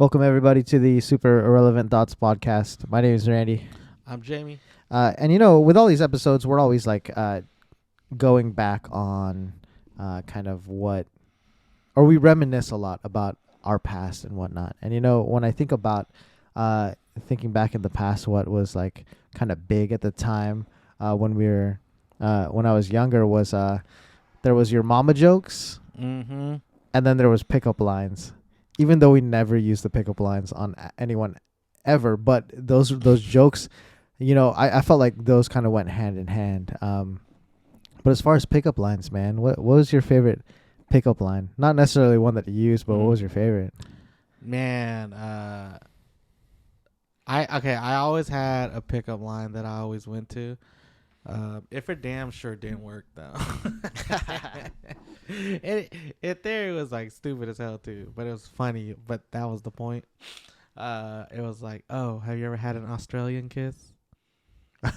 Welcome everybody to the Super Irrelevant Thoughts podcast. My name is Randy. I'm Jamie. And with all these episodes, we're always going back on kind of or we reminisce a lot about our past and whatnot. And when I think about thinking back in the past, what was like kind of big at the time when I was younger was there was your mama jokes, Mm-hmm. and then there was pickup lines. Even though we never used the pickup lines on anyone ever, but those jokes, I felt like those kind of went hand in hand. But as far as pickup lines, man, what was your favorite pickup line? Not necessarily one that you used, but what was your favorite? Man, I always had a pickup line that I always went to. It for damn sure didn't work though. It there was like stupid as hell too, but it was funny. But that was the point. It was like, oh, have you ever had an Australian kiss?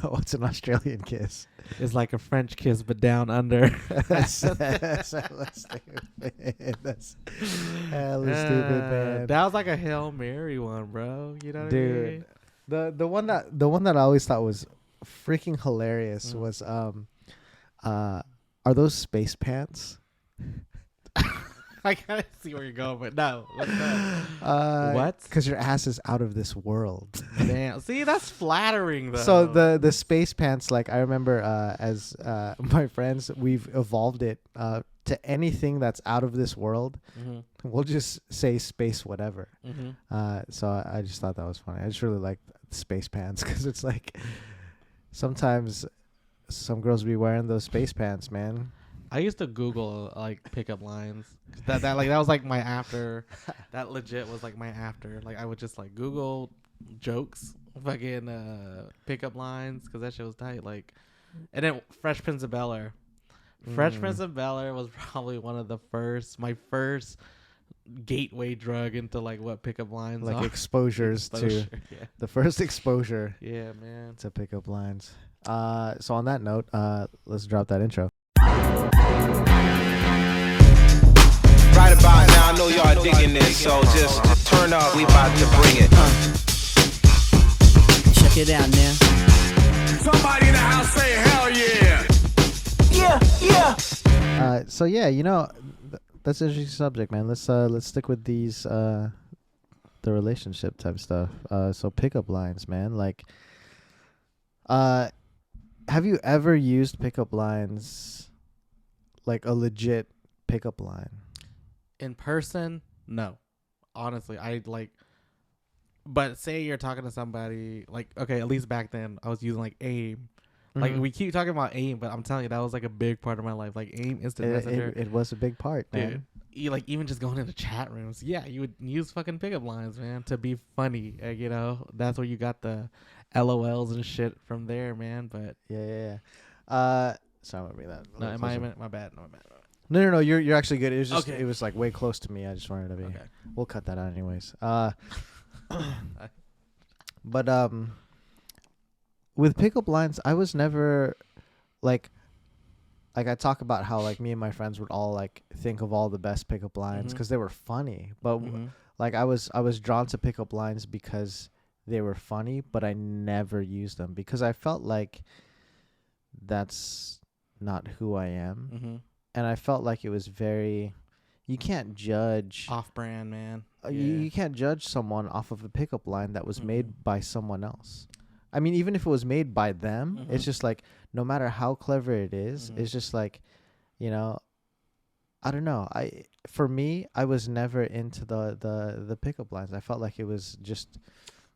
What's an Australian kiss? It's like a French kiss, but down under. That's hella stupid. That's hella stupid, man. That was like a Hail Mary one, bro. You know what I mean? Dude, the one that I always thought was freaking hilarious was are those space pants? I gotta see where you're going, but no. Let's go. What? Because your ass is out of this world. Damn. See, that's flattering though. So the space pants, like I remember as my friends, we've evolved it to anything that's out of this world. Mm-hmm. We'll just say space whatever. Mm-hmm. So I just thought that was funny. I just really like space pants because it's like sometimes some girls be wearing those space pants, man. I used to Google like pickup lines. That was like my after. That legit was like my after. Like I would just like Google jokes, fucking pickup lines, because that shit was tight. Like, and then Fresh Prince of Bel-Air. Fresh Prince of Bel-Air was probably one of my first gateway drug into like what pickup lines Like are. exposures to Yeah. the first exposure Yeah, man. to pickup lines. So on that note, let's drop that intro. Right about now, I know y'all digging this, so just turn up, we about to bring it. Check it out now. Somebody in the house say hell yeah! Yeah! So yeah, that's an interesting subject, man. Let's stick with these the relationship type stuff. So pickup lines, man. Like, have you ever used pickup lines, like a legit pickup line? In person, no. Honestly, I like. But say you're talking to somebody, like, okay, at least back then I was using like AIM. Like we keep talking about AIM, but I'm telling you that was like a big part of my life. Like AIM, instant messenger. It was a big part, man. Dude, like even just going into chat rooms, yeah, you would use fucking pickup lines, man, to be funny. That's where you got the LOLs and shit from there, man. But Yeah. Sorry, I'm gonna bring that. no, my bad. No. You're actually good. It was just Okay. it was like way close to me. I just wanted to be. Okay. We'll cut that out anyways. But with pickup lines, I was never like I talk about how like me and my friends would all like think of all the best pickup lines because they were funny. But like I was drawn to pickup lines because they were funny, but I never used them because I felt like that's not who I am. And I felt like it was you can't judge Off-brand, man. you can't judge someone off of a pickup line that was made by someone else. I mean, even if it was made by them, it's just like no matter how clever it is, it's just like, I don't know. For me, I was never into the pickup lines. I felt like it was just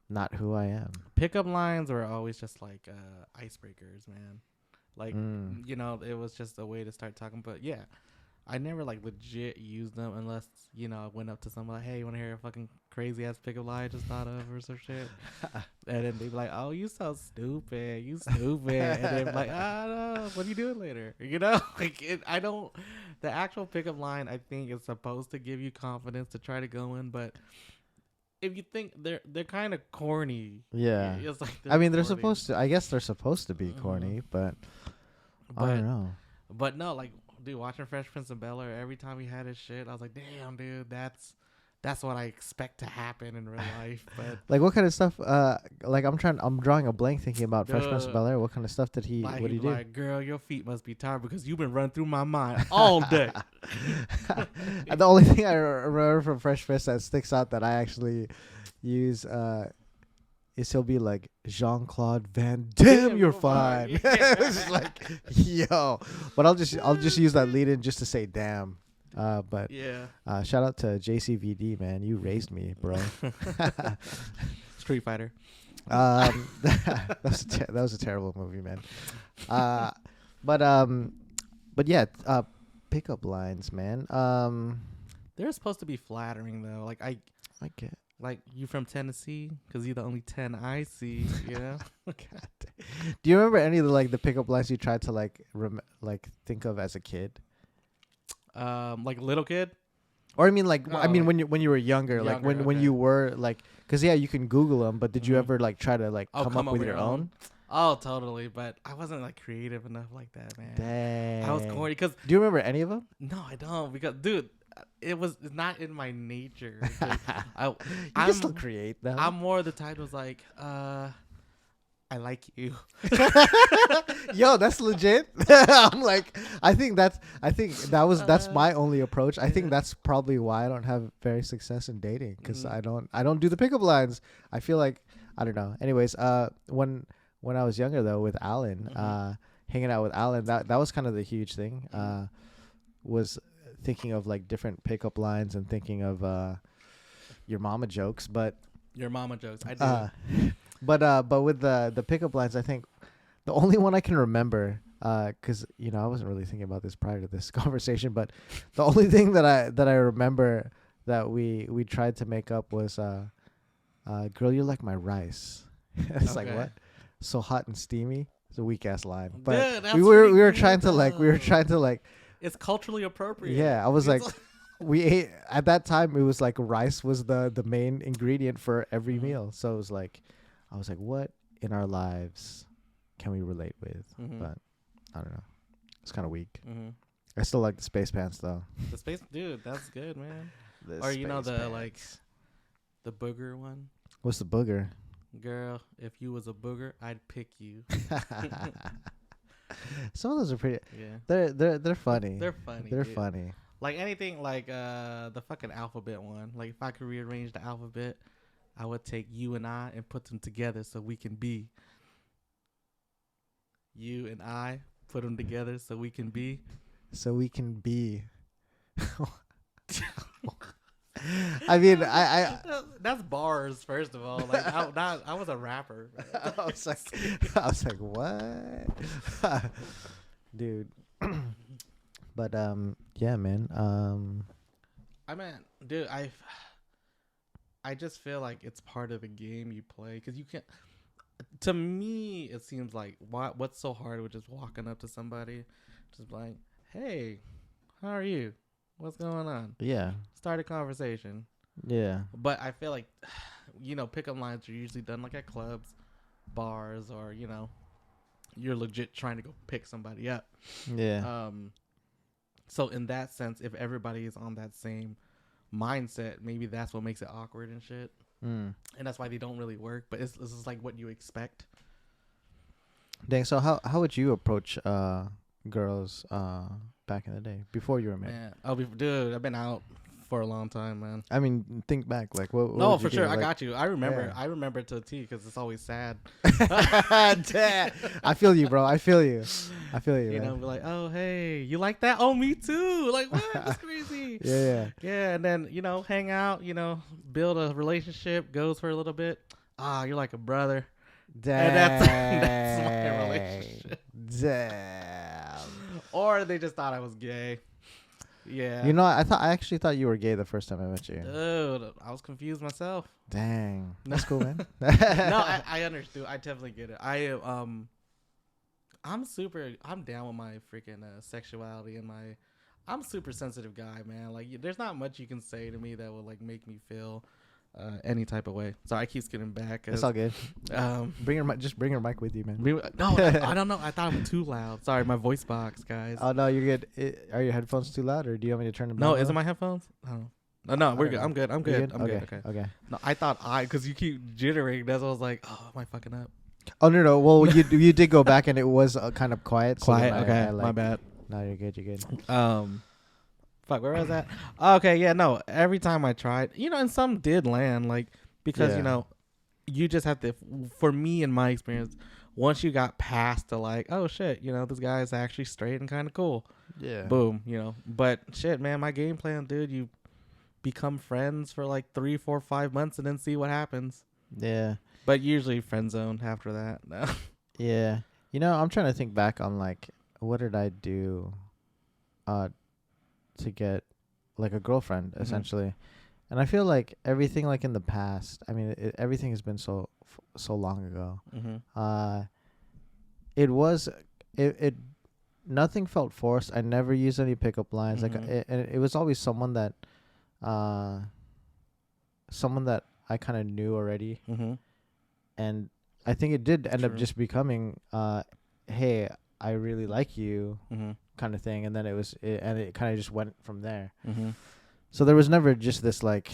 not who I am. Pickup lines were always just like icebreakers, man. Like, it was just a way to start talking. But yeah, I never like legit used them unless, I went up to somebody, hey, you want to hear a fucking crazy ass pickup line I just thought of or some shit? And then they'd be like, oh, you so stupid. You stupid. And then be like, no, what are you doing later? The actual pickup line, I think, is supposed to give you confidence to try to go in. But if you think they're kind of corny. Yeah. It's like I mean, they're corny. supposed to. I guess they're supposed to be corny, but I don't know. But no, like, dude, watching Fresh Prince of Bel-Air, every time he had his shit, I was like, damn, dude, that's what I expect to happen in real life. But Like what kind of stuff? Like I'm drawing a blank thinking about Fresh Prince of Bel-Air. What kind of stuff did he? like, What did he do? like, girl, your feet must be tired because you've been running through my mind all day. The only thing I remember from Fresh Prince that sticks out that I actually use is he'll be like, Jean-Claude Van Damme, you're fine. It's just like, yo. But I'll just use that lead in just to say damn. But Yeah. shout out to JCVD, man. You raised me, bro. Street Fighter. That was a terrible movie, man. But yeah, pickup lines, man. They're supposed to be flattering though. Like I get. like you from Tennessee because you're the only 10 I see. You know. God. Do you remember any of the pickup lines you tried to like think of as a kid? Like little kid. Or I mean, Oh, when you were younger, like when okay. you were like, because yeah, you can Google them, but did you Mhm. ever like try to like come up with your own? Oh, totally. But I wasn't like creative enough like that, man. Dang. I was corny because Do you remember any of them? no, I don't. Because dude, it's not in my nature. You I'm can still create though. I'm more the type was like, I like you. Yo, that's legit. I'm like, I think that's my only approach. I think yeah. that's probably why I don't have very success in dating, because Mhm. I don't do the pickup lines. I feel like I don't know. Anyways, when I was younger though with Alan, Mhm. hanging out with Alan, that was kind of the huge thing. Was thinking of like different pickup lines and thinking of your mama jokes, but Your mama jokes. I do. but with the pickup lines, I think the only one I can remember, because I wasn't really thinking about this prior to this conversation, but the only thing that I remember that we tried to make up was girl, you're like my rice. It's like, Okay. what? So hot and steamy. It's a weak ass line, Dude, but that's we were pretty trying good, to like It's culturally appropriate. yeah. I was like. It's We ate at that time. It was like rice was the main ingredient for every Mhm. meal. So it was like, I was like, what in our lives can we relate with? Mhm. But I don't know. It's kind of weak. Mhm. I still like the space pants though. The space, dude. That's good, man. The Or you know space the like pants. the booger one. What's the booger? Girl, if you was a booger, I'd pick you. Some of those are pretty. Yeah. They're funny. They're funny. They're dude. funny. Like anything like the fucking alphabet one. Like if I could rearrange the alphabet, I would take you and I and put them together so we can be. You and I put them together so we can be. So we can be. I mean, I that's bars. First of all, like I was a rapper. I was like, what, dude? But yeah, man. I mean, dude, I just feel like it's part of the game you play because you can't. To me, it seems like what's so hard with just walking up to somebody, just like, hey, how are you? What's going on? Yeah, Start a conversation. yeah, But I feel like, pickup lines are usually done like at clubs, bars, or you're legit trying to go pick somebody up. yeah. So in that sense, if everybody is on that same mindset, maybe that's what makes it awkward and shit. Mm. And that's why they don't really work. But this is like what you expect. Dang. So how would you approach girls back in the day before you were married? Man, dude, I've been out for a long time, man. I mean, think back. Like what? No, would for you sure. do? I Like, got you. I remember. Yeah. I remember to a T because it's always sad. Damn. I feel you, bro. I feel you. You man. know, be like, oh, hey, you like that? Oh, me too. Like, what? That's crazy. Yeah. Yeah, and then, hang out, build a relationship, goes for a little bit. Ah, you're like a brother. Damn. And that's my relationship. Damn. Or they just thought I was gay. Yeah. I actually thought you were gay the first time I met you. Dude, I was confused myself. Dang. That's cool, man. No, I understood. I definitely get it. I'm down with my freaking sexuality and I'm a super sensitive guy, man. Like, there's not much you can say to me that will like make me feel any type of way. So I keep skipping back. It's all good. Bring Just bring your mic with you, man. No, I don't know. I thought it was too loud. Sorry, my voice box, guys. Oh no, you're good. Are your headphones too loud, or do you want me to turn them down? No, low? is it my headphones? Oh, No, we're don't good. know. I'm good. I'm good. I'm good. Okay. Okay. No, I thought because you keep jittering. That's why I was like, oh, am I fucking up? Oh no. Well, you did go back and it was kind of quiet. So then Okay. I My bad. No, you're good. You're good. Fuck, where was that? Okay, yeah, no. Every time I tried, and some did land, like because Yeah. you just have to. For me, in my experience, once you got past the like, oh shit, this guy is actually straight and kind of cool. Yeah. Boom, But shit, man, my game plan, dude, you become friends for like 3, 4, 5 months and then see what happens. Yeah. But usually friend zone after that. No. Yeah. I'm trying to think back on like what did I do to get like a girlfriend essentially. And I feel like everything like in the past, I mean everything has been so long ago. It nothing felt forced. I never used any pickup lines. Like and it was always someone that I kind of knew already. And I think it did end up just becoming hey, I really like you kind of thing, and then it kind of just went from there. So there was never just this like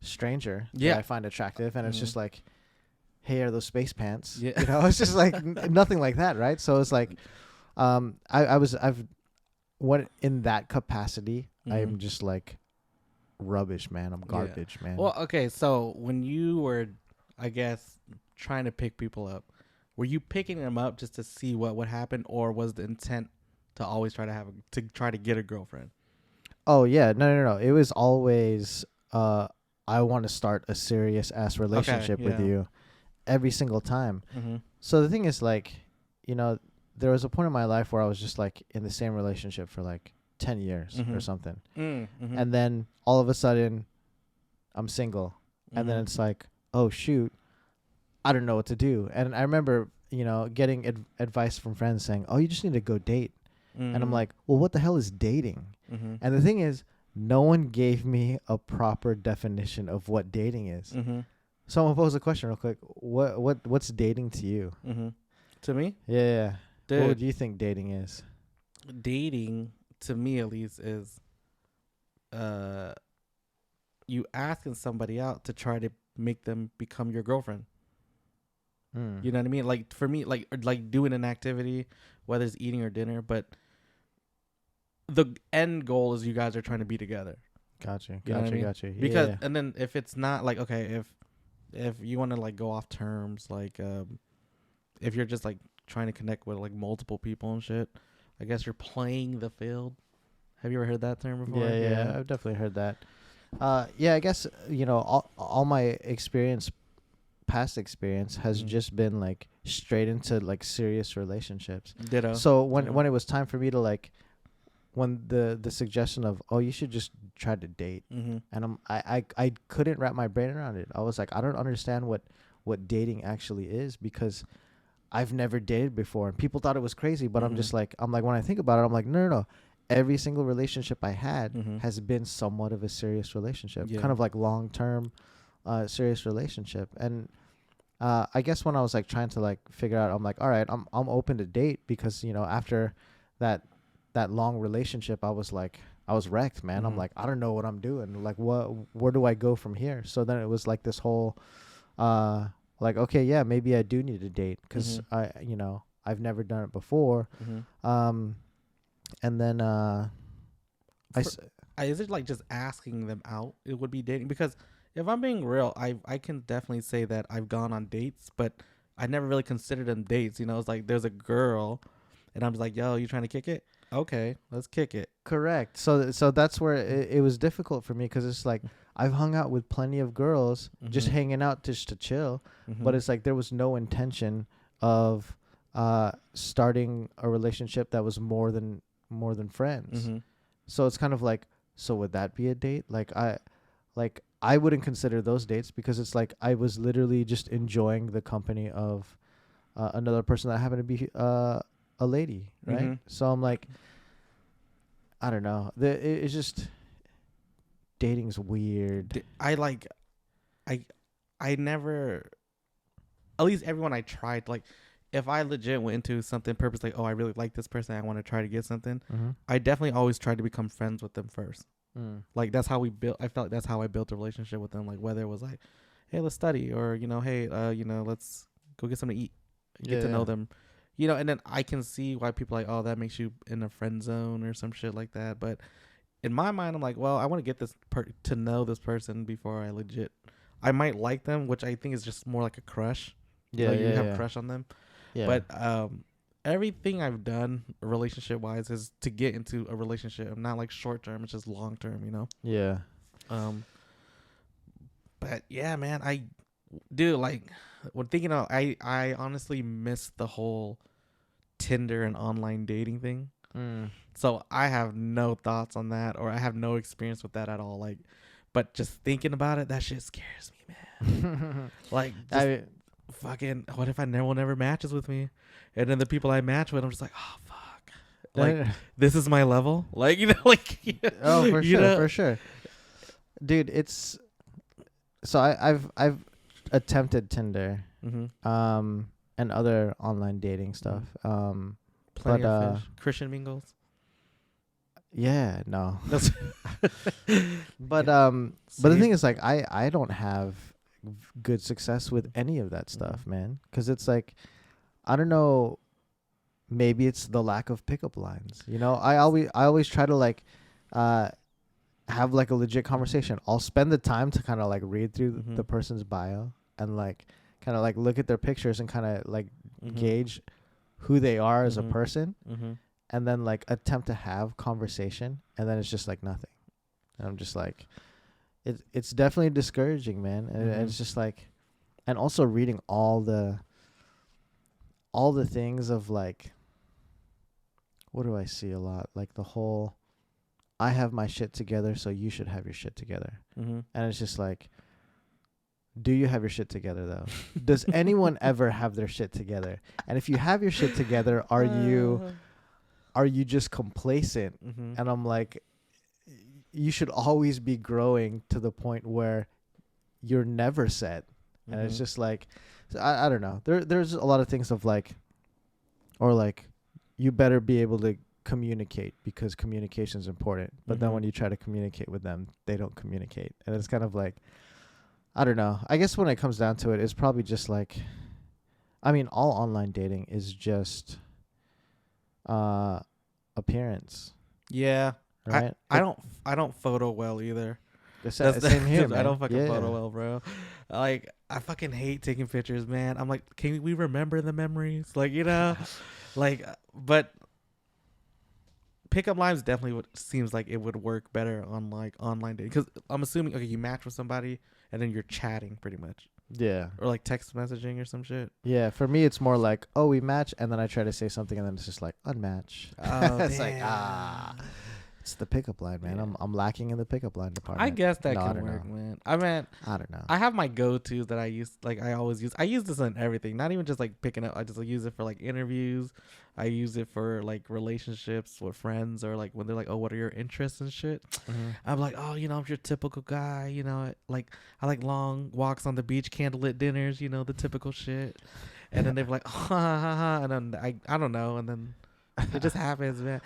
stranger that I find attractive, and it's just like, hey, are those space pants? Yeah. It's just like nothing like that, right? So it's like I've what in that capacity, I'm just like rubbish, man. I'm garbage, man. Well, okay, so when you were, I guess, trying to pick people up, were you picking them up just to see what would happen, or was the intent to always try to get a girlfriend? Oh yeah, no. It was always I want to start a serious ass relationship with you every single time. So the thing is like, there was a point in my life where I was just like in the same relationship for like 10 years or something. And then all of a sudden I'm single. And then it's like, oh shoot, I don't know what to do. And I remember, getting advice from friends saying, oh, you just need to go date. And I'm like, well, what the hell is dating? And the thing is, no one gave me a proper definition of what dating is. So I'm gonna pose a question real quick. What's dating to you? To me? Yeah. Dude, What do you think dating is? dating, to me at least, is you asking somebody out to try to make them become your girlfriend. You know what I mean? Like for me, like doing an activity, whether it's eating or dinner, but the end goal is you guys are trying to be together. Gotcha. You know what I mean? Gotcha. Because yeah. and then if it's not like, okay, if you want to like go off terms, like if you're just like trying to connect with like multiple people and shit, I guess you're playing the field. Have you ever heard that term before? Yeah, I've definitely heard that. Yeah, I guess all my past experience has just been like straight into like serious relationships. Ditto. So when it was time for me to like, when the suggestion of, oh, you should just try to date, and I couldn't wrap my brain around it. I was like, I don't understand what dating actually is, because I've never dated before, and people thought it was crazy. But I'm like when I think about it, I'm like, no. Every single relationship I had has been somewhat of a serious relationship, kind of like long term, serious relationship. And I guess when I was like trying to like figure out, I'm like, all right, I'm open to date, because after that long relationship, I was wrecked, man. I'm like, I don't know what I'm doing. Like, where do I go from here? So then it was like this whole, like, okay, yeah, maybe I do need to date, because I've never done it before. And then is it like just asking them out? It would be dating, because if I'm being real, I can definitely say that I've gone on dates, but I never really considered them dates. It's like there's a girl, and I'm just like, yo, you trying to kick it? Okay, let's kick it. Correct. So that's where it was difficult for me, because it's like I've hung out with plenty of girls, just hanging out just to chill, but it's like there was no intention of starting a relationship that was more than friends. So it's kind of like, so would that be a date? I wouldn't consider those dates, because it's like I was literally just enjoying the company of another person that happened to be a lady, right? So I'm like, I don't know. It's just, dating's weird. I never, at least everyone I tried, like, if I legit went into something purpose, like, oh, I really like this person, I want to try to get something, I definitely always try to become friends with them first. Like that's how we built. I felt like that's how I built a relationship with them. Like whether it was like, hey, let's study, or hey, let's go get something to eat, get to know them, and then I can see why people are like, oh, that makes you in a friend zone or some shit like that. But in my mind, I'm like, well, I want to get this to know this person before I might like them, which I think is just more like a crush. Yeah, you have a crush on them. Yeah. But everything I've done relationship wise is to get into a relationship. I'm not like short term, it's just long term, Yeah. But yeah, man, I do like when thinking of I honestly miss the whole Tinder and online dating thing. So I have no thoughts on that, or I have no experience with that at all. Like, but just thinking about it, that shit scares me, man. Like, fucking, what if never matches with me, and then the people I match with, I'm just like, oh fuck, like this is my level, like oh, for sure, for sure, dude. It's so I've attempted Tinder, and other online dating stuff, Plenty of fish. Christian mingles. Yeah, no. But the thing is, like, I don't have good success with any of that stuff, man. Because it's like, I don't know. Maybe it's the lack of pickup lines. I always try to like, have like a legit conversation. I'll spend the time to kind of like read through the person's bio and like kind of like look at their pictures and kind of like gauge who they are as a person. And then like attempt to have conversation, and then it's just like nothing. And I'm just like, it's definitely discouraging, man. And it's just like, and also reading all the things of like, what do I see a lot? Like the whole, I have my shit together, so you should have your shit together. And it's just like, do you have your shit together though? Does anyone ever have their shit together? And if you have your shit together, are you just complacent? And I'm like, you should always be growing to the point where you're never set. And it's just like, I don't know. There's a lot of things of like, or like, you better be able to communicate because communication is important. But then when you try to communicate with them, they don't communicate. And it's kind of like, I don't know. I guess when it comes down to it, it's probably just like, I mean, all online dating is just appearance. Yeah. Right. I don't photo well either. Same here, man. I don't fucking photo well, bro. Like, I fucking hate taking pictures, man. I'm like, can we remember the memories? Like, like, but pickup lines definitely seems like it would work better on like online dating, because I'm assuming, okay, you match with somebody and then you're chatting pretty much. Yeah. Or like text messaging or some shit. Yeah. For me, it's more like, oh, we match, and then I try to say something, and then it's just like unmatch. Oh, it's like, it's the pickup line, man. Yeah. I'm lacking in the pickup line department. I guess that can work, man. I mean, I don't know. I have my go-tos that I use. Like, I always use. I use this on everything. Not even just like picking up. I just use it for like interviews. I use it for like relationships with friends, or like when they're like, "Oh, what are your interests and shit?" I'm like, "Oh, I'm your typical guy. Like I like long walks on the beach, candlelit dinners. The typical shit." And then they're like, "Ha ha ha," and then I don't know, and then it just happens, man.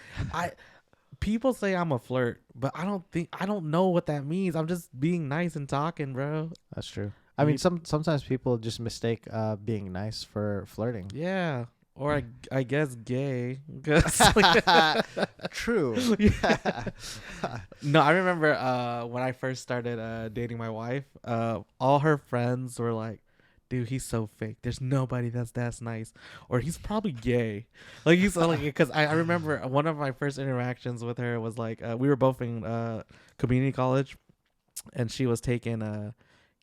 People say I'm a flirt, but I don't know what that means. I'm just being nice and talking, bro. That's true. I mean, sometimes people just mistake being nice for flirting. Yeah. Or I guess gay. True. No, I remember when I first started dating my wife, all her friends were like, dude, he's so fake. There's nobody that's nice. Or he's probably gay. Like, he's like, because I remember one of my first interactions with her was like, we were both in community college, and she was taking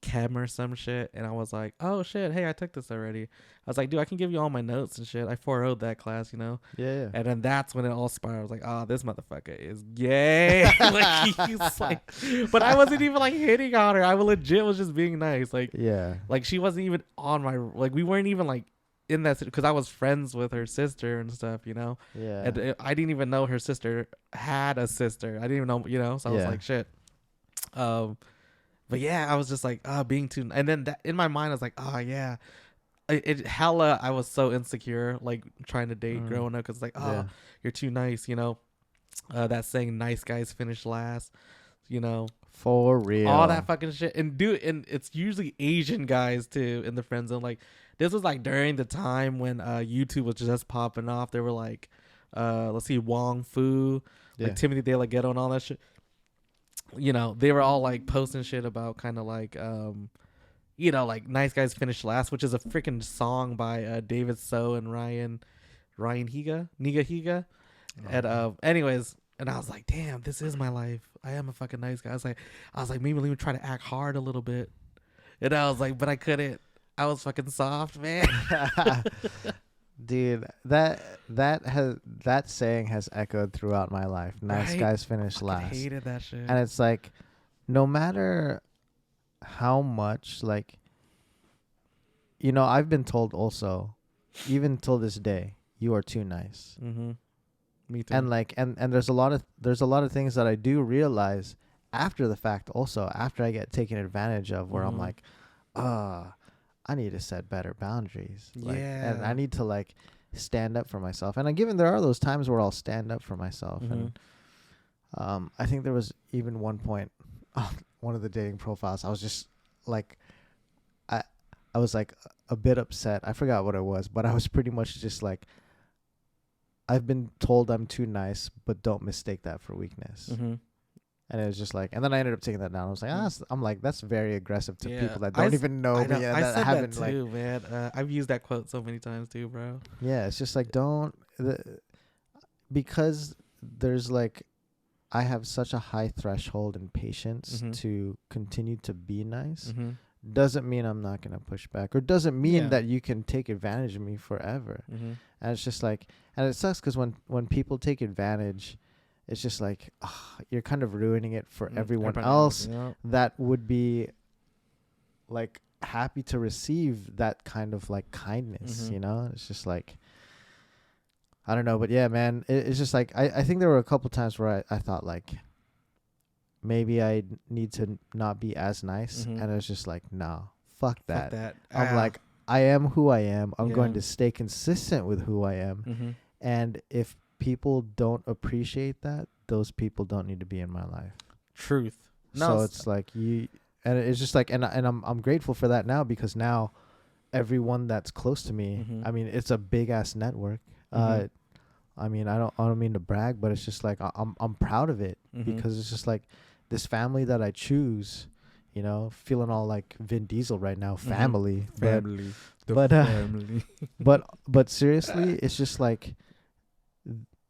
chem or some shit, and I was like, oh shit, hey, I took this already. I was like, dude, I can give you all my notes and shit. I 4-0'd that class, Yeah. And then that's when it all spiraled. I was like, oh, this motherfucker is gay. Like, he's like, but I wasn't even like hitting on her. I legit was just being nice. Like, yeah, like she wasn't even on my, like, we weren't even like in that, because I was friends with her sister and stuff, Yeah. And I didn't even know her sister had a sister. I didn't even know, so I was like, shit. But yeah, I was just like, being too, and then that, in my mind, I was like, oh yeah, I was so insecure, like trying to date growing up, because like, you're too nice, that saying, nice guys finish last. you know, For real. all that fucking shit. And it's usually Asian guys too in the friend zone. Like this was like during the time when YouTube was just popping off. They were like, let's see, Wong Fu, Yeah. like Timothy De La Ghetto and all that shit. You know, they were all like posting shit about kind of like you know, like Nice Guys Finish Last, which is a freaking song by David So and Ryan Niga Higa. And anyways, and I was like, damn, this is my life. I am a fucking nice guy. I was like, maybe let me try to act hard a little bit. And I was like, but I couldn't. I was fucking soft, man. Dude, that saying has echoed throughout my life. Nice Right? guys finish I last. hated that shit. And it's like, no matter how much, like, you know, I've been told also, even till this day, you are too nice. Mm-hmm. Me too. And like, and there's a lot of things that I do realize after the fact. Also, after I get taken advantage of, where I'm like, I need to set better boundaries. Like, and I need to like stand up for myself. And given there are those times where I'll stand up for myself. And I think there was even one point on one of the dating profiles, I was just like, I was like a bit upset. I forgot what it was, but I was pretty much just like, I've been told I'm too nice, but don't mistake that for weakness. And it was just like, and then I ended up taking that down. I was like, I'm like, that's very aggressive to people that don't even know me. And I that said haven't that too, man. I've used that quote so many times too, bro. Yeah, it's just like, because there's like, I have such a high threshold and patience to continue to be nice. Doesn't mean I'm not going to push back, or doesn't mean that you can take advantage of me forever. And it's just like, and it sucks because when people take advantage, it's just like, you're kind of ruining it for everyone else that would be like happy to receive that kind of like kindness, you know? It's just like, I don't know, but yeah, man, it's just like, I think there were a couple times where I thought like, maybe I need to not be as nice. And it was just like, no, fuck that. I'm like, I am who I am. I'm going to stay consistent with who I am. And if people don't appreciate that, those people don't need to be in my life. Truth. So it's like and it's just like, and I'm grateful for that now, because now everyone that's close to me, I mean, it's a big ass network. I mean, I don't mean to brag, but it's just like, I'm proud of it, because it's just like this family that I choose, you know, feeling all like Vin Diesel right now, family. But seriously, it's just like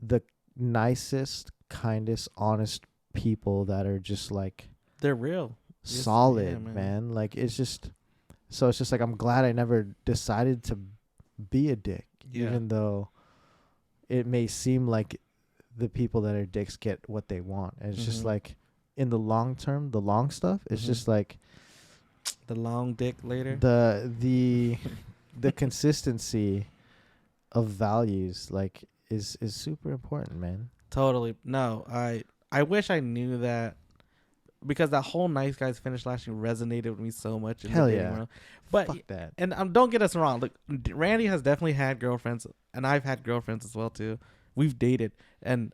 the nicest, kindest, honest people that are just like, they're real, solid, man. Like, it's just, so it's just like, I'm glad I never decided to be a dick, even though it may seem like the people that are dicks get what they want. And it's just like, in the long term, the long stuff, it's just like the long dick later. The consistency of values, like, is super important, man. Totally. No, I wish I knew that, because that whole Nice Guys Finish Last year resonated with me so much. Hell yeah. World. But fuck that. And don't get us wrong. Look, Randy has definitely had girlfriends, and I've had girlfriends as well too. We've dated, and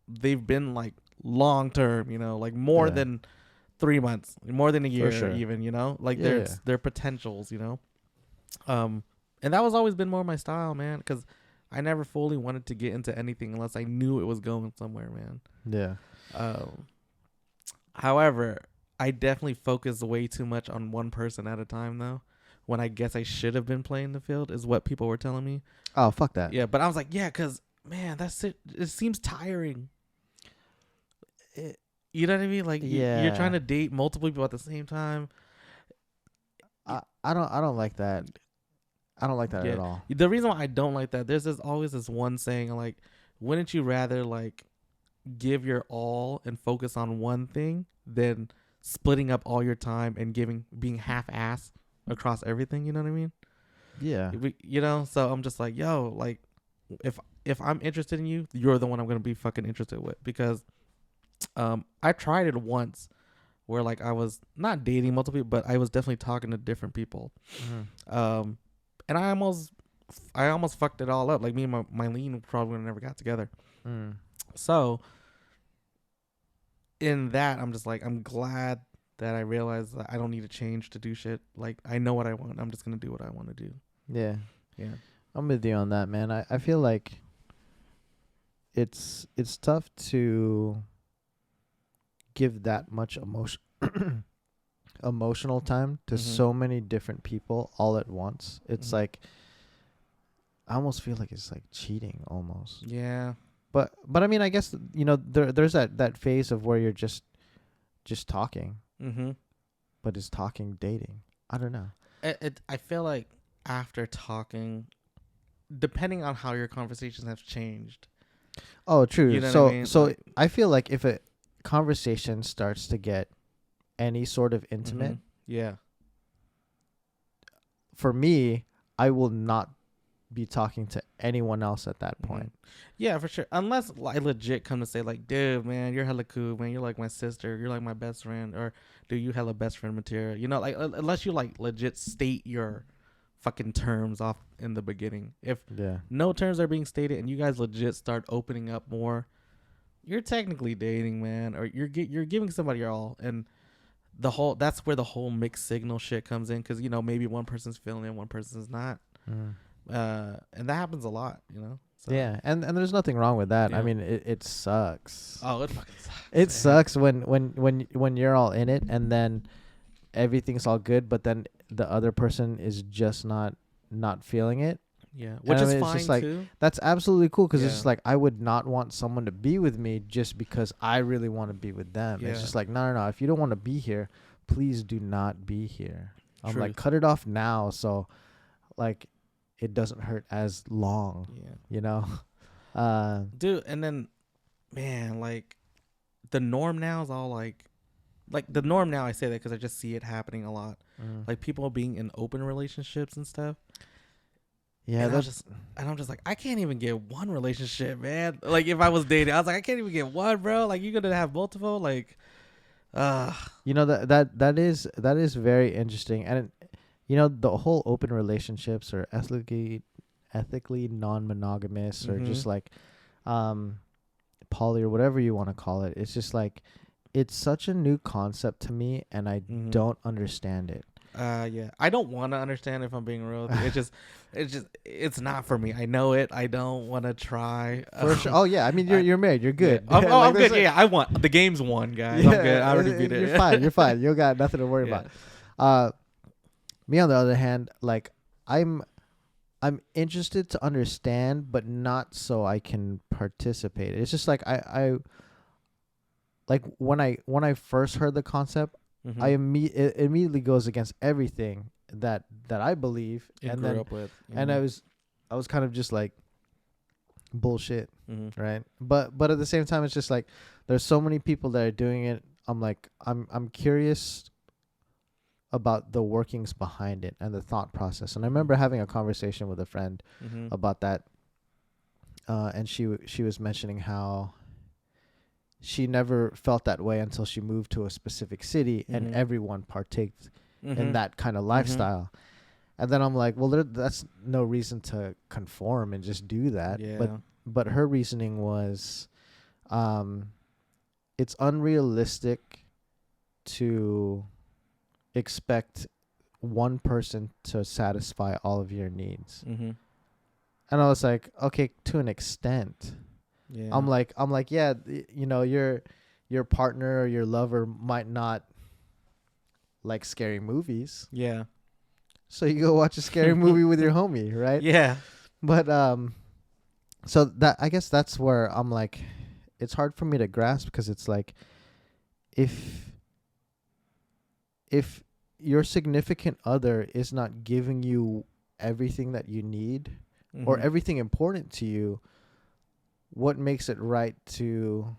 they've been like long term, you know, like more than 3 months, more than a year, even, you know, like their potentials, you know. And that was always been more my style, man, because I never fully wanted to get into anything unless I knew it was going somewhere, man. Yeah. However, I definitely focus way too much on one person at a time, though, when I guess I should have been playing the field, is what people were telling me. Oh, fuck that. Yeah, but I was like, yeah, because, man, that's it. It seems tiring. You know what I mean? Like, you're trying to date multiple people at the same time. I don't like that. I don't like that at all. The reason why I don't like that, there's always this one saying, like, wouldn't you rather, like, give your all and focus on one thing than splitting up all your time and being half-ass across everything? You know what I mean? Yeah. You know, so I'm just like, yo, like, if I'm interested in you, you're the one I'm gonna be fucking interested with, because I tried it once where, like, I was not dating multiple people, but I was definitely talking to different people. And I almost fucked it all up. Like, me and Mylene probably never got together. So in that, I'm just like, I'm glad that I realized that I don't need to change to do shit. Like, I know what I want. I'm just gonna do what I want to do. Yeah. Yeah. I'm with you on that, man. I feel like it's tough to give that much emotional time to so many different people all at once. It's like, I almost feel like it's like cheating almost. Yeah. But I mean, I guess, you know, there's that phase of where you're just talking. Mm-hmm. But is talking dating? I don't know. I feel like after talking, depending on how your conversations have changed. Oh, true. You know so what I mean? so Like, I feel like if a conversation starts to get any sort of intimate, yeah. for me, I will not be talking to anyone else at that point. Yeah, for sure. Unless I legit come to say like, dude, man, you're hella cool, man. You're like my sister. You're like my best friend. Or do you hella best friend material? You know, like unless you like legit state your fucking terms off in the beginning. If no terms are being stated and you guys legit start opening up more, you're technically dating, man. Or you're giving somebody your all. And that's where the whole mixed signal shit comes in. Because, you know, maybe one person's feeling it, one person's not. And that happens a lot, you know. So. Yeah, and there's nothing wrong with that. Yeah. I mean, it sucks. Oh, it fucking sucks. It sucks when you're all in it and then everything's all good, but then the other person is just not feeling it. Yeah, which is fine just like, too. That's absolutely cool because it's just like, I would not want someone to be with me just because I really want to be with them. It's just like, no. If you don't want to be here, please do not be here. I'm like, cut it off now, so like it doesn't hurt as long. Yeah, you know, dude. And then, man, like the norm now is all like the norm now. I say that because I just see it happening a lot. Like people being in open relationships and stuff. Yeah, and I'm just like, I can't even get one relationship, man. Like if I was dating, I was like, I can't even get one, bro. Like you're gonna have multiple, like, you know, that is very interesting, and you know, the whole open relationships or ethically non-monogamous or just like poly or whatever you want to call it. It's just like, it's such a new concept to me, and I don't understand it. Yeah, I don't want to understand, if I'm being real. It's not for me. I know it. I don't want to try. For sure. Oh yeah, I mean, you're married. You're good. Yeah. I'm good. Yeah, I want the game's won, guys. I'm good. I already beat it. You're fine. You're fine. You got nothing to worry about. Me on the other hand, like I'm interested to understand, but not so I can participate. It's just like I like when I first heard the concept, it immediately goes against everything that I believe and grew up with. And I was kind of just like, bullshit, right? But at the same time, it's just like, there's so many people that are doing it. I'm like, I'm curious about the workings behind it and the thought process. And I remember having a conversation with a friend about that, and she was mentioning how she never felt that way until she moved to a specific city and everyone partaked in that kind of lifestyle. And then I'm like, well, that's no reason to conform and just do that. Yeah. But her reasoning was, it's unrealistic to expect one person to satisfy all of your needs. And I was like, okay, to an extent. Yeah. I'm like, yeah, you know, your partner or your lover might not like scary movies. Yeah. So you go watch a scary movie with your homie, right? Yeah. But so that, I guess that's where I'm like, it's hard for me to grasp, because it's like, if your significant other is not giving you everything that you need or everything important to you, what makes it right to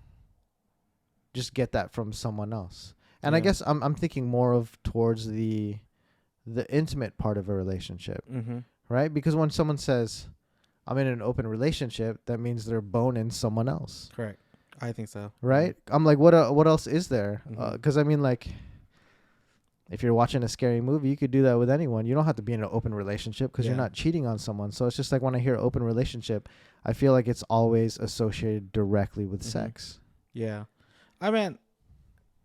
just get that from someone else? And I guess I'm thinking more of towards the intimate part of a relationship, right? Because when someone says, I'm in an open relationship, that means they're boning someone else. Correct. I think so. Right? I'm like, what else is there? Because I mean, like, if you're watching a scary movie, you could do that with anyone. You don't have to be in an open relationship because you're not cheating on someone. So it's just like, when I hear open relationship, I feel like it's always associated directly with sex. Yeah. I mean,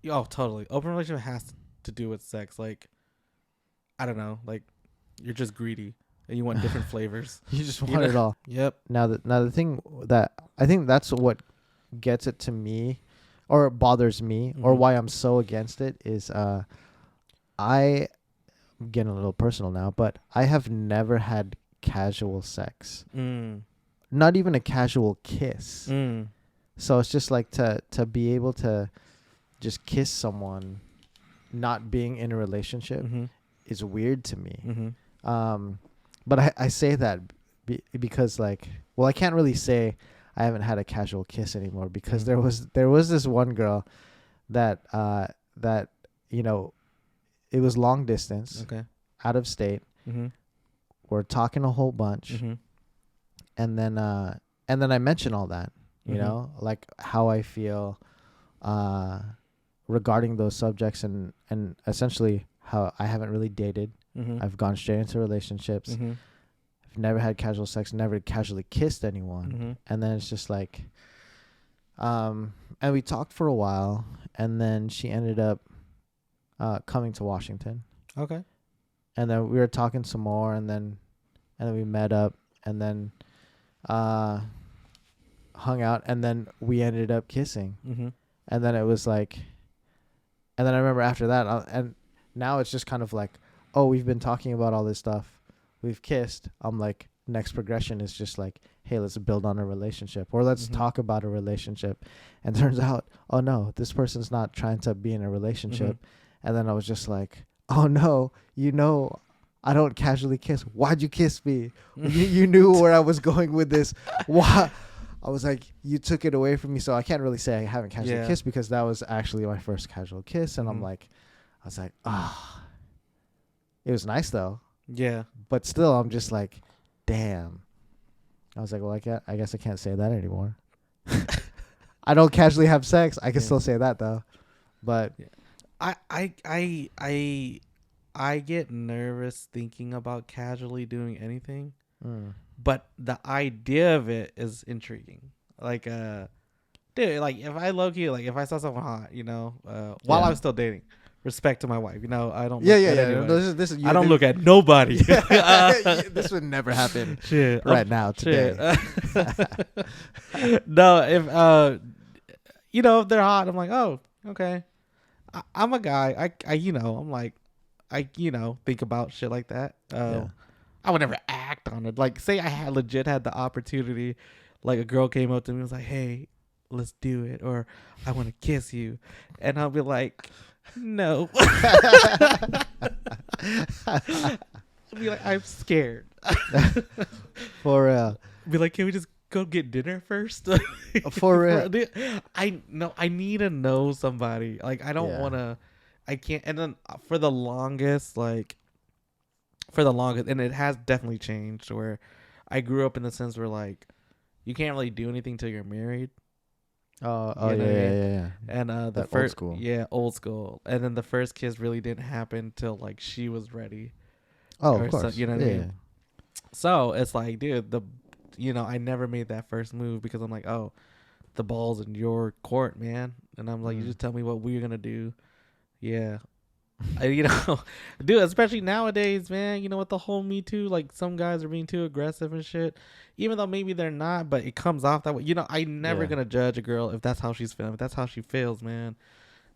Oh, totally. Open relationship has to do with sex. Like, I don't know. Like, you're just greedy and you want different flavors. You just want it all. Yep. Now the thing that I think that's what gets it to me, or bothers me, or why I'm so against it is I'm getting a little personal now, but I have never had casual sex. Not even a casual kiss. So it's just like to be able to just kiss someone not being in a relationship is weird to me. But I say that because like, well, I can't really say I haven't had a casual kiss anymore, because there was this one girl that you know, it was long distance, out of state. We're talking a whole bunch, and then I mention all that, you know, like how I feel regarding those subjects, and essentially how I haven't really dated. I've gone straight into relationships. I've never had casual sex, never casually kissed anyone. And then it's just like, and we talked for a while, and then she ended up coming to Washington. Okay. And then we were talking some more, and then we met up, and then hung out, and then we ended up kissing. And then it was like, and then I remember after that, and now it's just kind of like, oh, we've been talking about all this stuff, we've kissed. I'm like, next progression is just like, hey, let's build on a relationship, or let's talk about a relationship. And turns out, oh no, this person's not trying to be in a relationship. And then I was just like, oh no, you know, I don't casually kiss. Why'd you kiss me? You knew where I was going with this. Why? I was like, you took it away from me. So I can't really say I haven't casually kissed, because that was actually my first casual kiss. And I'm like, I was like, ah, it was nice though. Yeah. But still, I'm just like, damn. I was like, well, I guess I can't say that anymore. I don't casually have sex. I can still say that though. But I get nervous thinking about casually doing anything. But the idea of it is intriguing. Like, dude, like if I low-key, like if I saw someone hot, you know, while I was still dating, respect to my wife, you know, I don't look at anyone. This is, I don't look at nobody. This would never happen right now, today. No, if you know, if they're hot, I'm like, oh, okay. I'm a guy. I you know, I'm like, I you know, think about shit like that. I would never act on it. Like, say I had the opportunity, like a girl came up to me and was like, hey, let's do it, or I want to kiss you, and I'll be like, no. I'll be like, I'm scared. For real. Be like, can we just go get dinner first? For real. I need to know somebody. Like, I don't want to, I can't. And then for the longest, and it has definitely changed, where I grew up in the sense where like you can't really do anything till you're married. Oh yeah. And the that first old school. And then the first kiss really didn't happen till like she was ready. Oh, of course. So, you know what I mean? So it's like, dude, I never made that first move because I'm like, oh, the ball's in your court, man. And I'm like, you just tell me what we're gonna do. Yeah. You know, dude, especially nowadays, man, you know, with the whole Me Too, like some guys are being too aggressive and shit, even though maybe they're not, but it comes off that way. You know, I'm never gonna judge a girl if that's how she's feeling, if that's how she feels, man.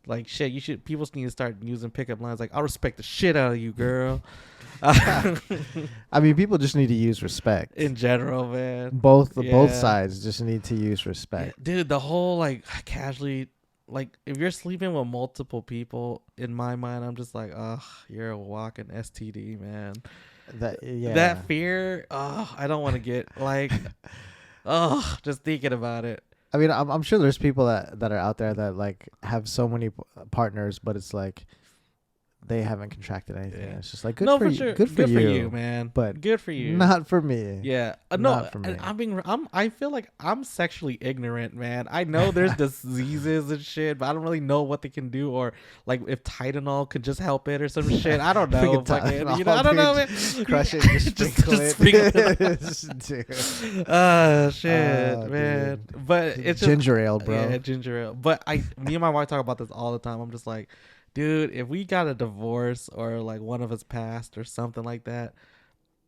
Like, shit, people need to start using pickup lines like, I'll respect the shit out of you, girl. I mean, people just need to use respect in general, man. Both sides just need to use respect. Yeah, dude, the whole like casually, like if you're sleeping with multiple people, in my mind, I'm just like, oh, you're a walking STD, man. That fear, I don't want to get like, just thinking about it. I mean, I'm sure there's people that are out there that like have so many partners, but it's like they haven't contracted anything. Yeah. It's just like good No, for for you. sure. Good for you, man. but good for you. not for me. Yeah. No, Not for me. I feel like I'm sexually ignorant, man. I know there's diseases and shit, but I don't really know what they can do, or like if Tylenol could just help it or some shit. I don't know. Freaking Fucking, Tylenol, you know, I don't know, man. dude. Crush it, just sprinkle just it. sprinkle Dude. Shit, man. Dude. But it's just, Ginger ale, bro. Yeah, ginger ale. But me and my wife talk about this all the time. I'm just like, dude, if we got a divorce or like one of us passed or something like that,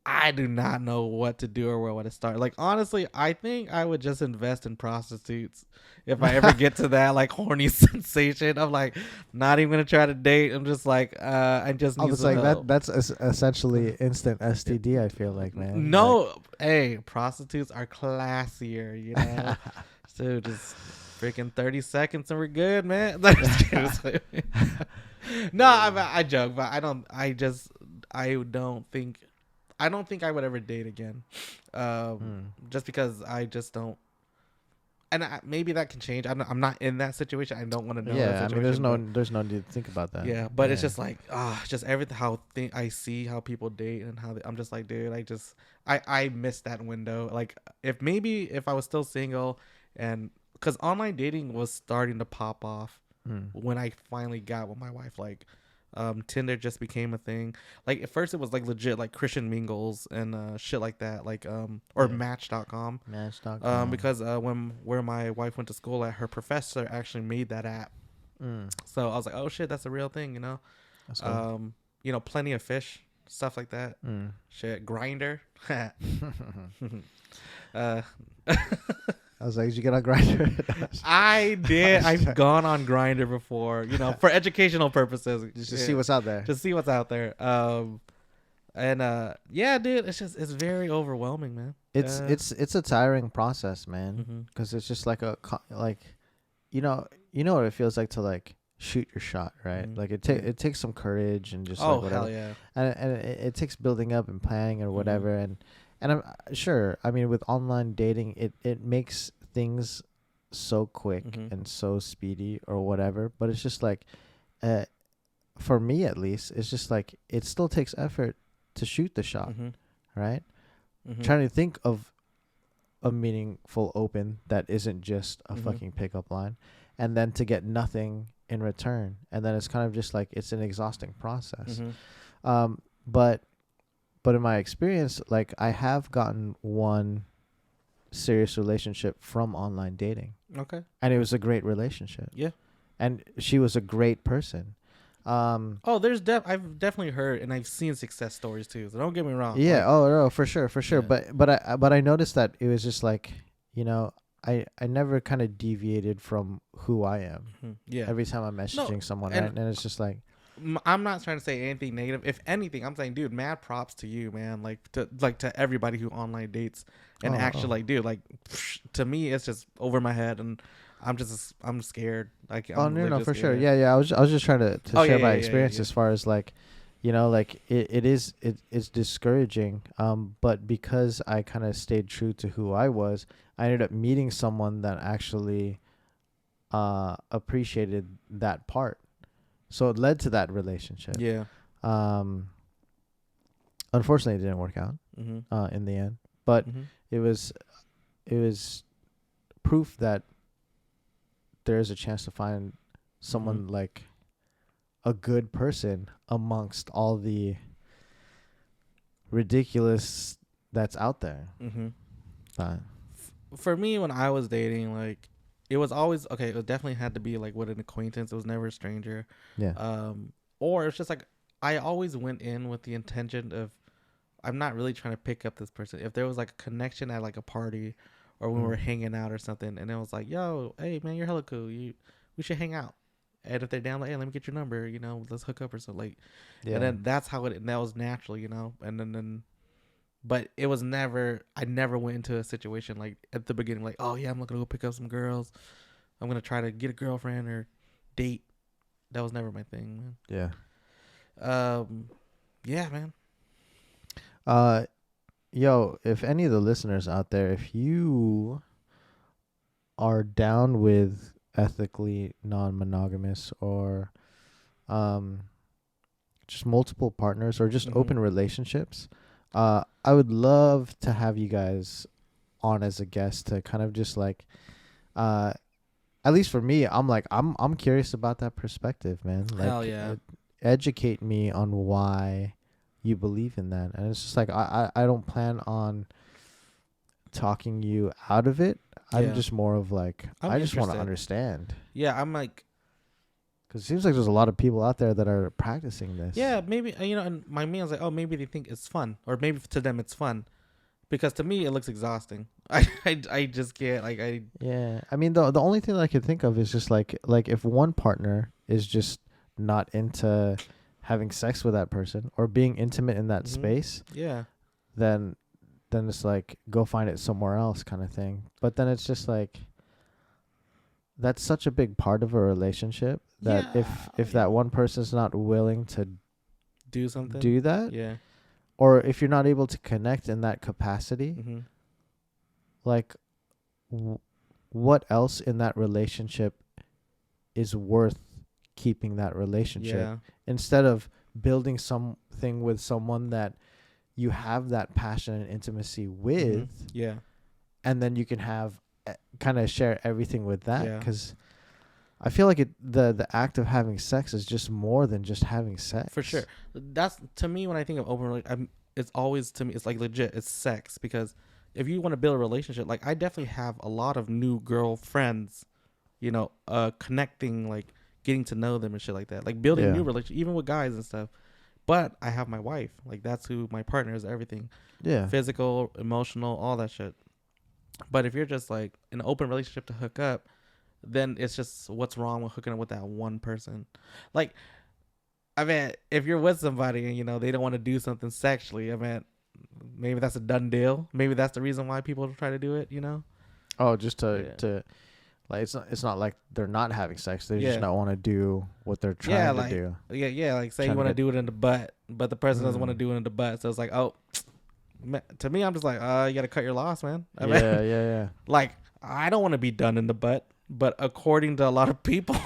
I do not know what to do or where to start. Like, honestly, I think I would just invest in prostitutes if I ever get to that like horny sensation. I'm like, not even gonna try to date. I'm just like, I just need some help. that's essentially instant STD. I feel like, man. No, hey, prostitutes are classier, you know. So just freaking 30 seconds and we're good, man. No, I joke, but I don't think I would ever date again. Just because I just don't. And maybe that can change. I'm not in that situation. I don't want to know. Yeah, that I situation, mean, there's no need to think about that. yeah, but it's just like, just everything. I see how people date and how I'm just like, dude, I missed that window. Like, if I was still single, and because online dating was starting to pop off when I finally got with my wife, like. Tinder just became a thing. Like at first it was like legit like Christian Mingles and shit like that, like or Match.com. Match.com. Because where my wife went to school at, her professor actually made that app. So I was like, oh shit, that's a real thing, you know. That's cool. You know, Plenty of Fish, stuff like that. Shit, Grinder. I was like, did you get on Grindr? I did. I've gone on Grinder before, you know, for educational purposes. Just to see what's out there. Just see what's out there. Yeah, dude, it's very overwhelming, man. It's a tiring process, man, because it's just like you know what it feels like to like shoot your shot, right? Like it takes some courage and just like whatever. Hell yeah. And it takes building up and planning or whatever, and I'm sure. I mean, with online dating, it makes things so quick and so speedy or whatever. But it's just like, for me at least, it's just like it still takes effort to shoot the shot, right? Trying to think of a meaningful open that isn't just a fucking pickup line, and then to get nothing in return, and then it's kind of just like it's an exhausting process. But in my experience, like I have gotten one serious relationship from online dating. Okay. And it was a great relationship. Yeah. And she was a great person. I've definitely heard and I've seen success stories too. So don't get me wrong. Yeah. No, for sure. Yeah. But I noticed that it was just like, you know, I never kind of deviated from who I am. Yeah. Every time I'm messaging someone, right? And it's just like, I'm not trying to say anything negative. If anything, I'm saying, dude, mad props to you, man. Like to everybody who online dates and like, dude, like to me, it's just over my head, and I'm scared. Like, no, for sure, yeah. I was just trying to share my experience as far as like, you know, like it's discouraging. But because I kind of stayed true to who I was, I ended up meeting someone that actually appreciated that part. So it led to that relationship. Yeah. Unfortunately, it didn't work out in the end. But it was proof that there is a chance to find someone like a good person amongst all the ridiculous that's out there. For me, when I was dating, like, it was always okay. It definitely had to be like with an acquaintance. It was never a stranger. Yeah. Or it's just like I always went in with the intention of I'm not really trying to pick up this person. If there was like a connection at like a party or when we were hanging out or something, and it was like, yo, hey man, you're hella cool. We should hang out. And if they're down, like, hey, let me get your number. You know, let's hook up or something. Like, and then that's how it. And that was natural, you know. And then. But it was never, I never went into a situation like at the beginning, like, oh yeah, I'm looking to go pick up some girls. I'm going to try to get a girlfriend or date. That was never my thing, man. Yeah. Yeah, man. Yo, if any of the listeners out there, if you are down with ethically non-monogamous or, just multiple partners or just open relationships, I would love to have you guys on as a guest to kind of just like, at least for me, I'm curious about that perspective, man. Like, Hell yeah. Educate me on why you believe in that. And it's just like, I don't plan on talking you out of it. I'm just more of like, I just want to understand. Yeah, I'm like, because it seems like there's a lot of people out there that are practicing this. yeah, maybe, and my man's like, oh, maybe they think it's fun, or maybe to them it's fun, because to me it looks exhausting. I just can't, like, Yeah, I mean, the only thing that I could think of is just like if one partner is just not into having sex with that person or being intimate in that space, yeah, then it's like, go find it somewhere else kind of thing. But then it's just like, that's such a big part of a relationship that if that one person's not willing to do something, do that, yeah, or if you're not able to connect in that capacity, like what else in that relationship is worth keeping that relationship instead of building something with someone that you have that passion and intimacy with, and then you can have kind of share everything with that, because I feel like the act of having sex is just more than just having sex. For sure. That's, to me, when I think of open, it's always, to me, it's like legit, it's sex, because if you want to build a relationship, like, I definitely have a lot of new girlfriends, connecting, like, getting to know them and shit like that, like building new relationships, even with guys and stuff. But I have my wife, like, that's who my partner is, everything, physical, emotional, all that shit. But if you're just like in an open relationship to hook up, then it's just, what's wrong with hooking up with that one person? Like, I mean, if you're with somebody and they don't want to do something sexually, I mean, maybe that's a done deal. Maybe that's the reason why people try to do it. Oh, just to like, it's not like they're not having sex. They just don't want to do what they're trying to do. Yeah. Like, say you want to do it in the butt, but the person doesn't want to do it in the butt. So it's like, oh, to me, I'm just like, you got to cut your loss, man. I mean, yeah. Like, I don't want to be done in the butt, but according to a lot of people,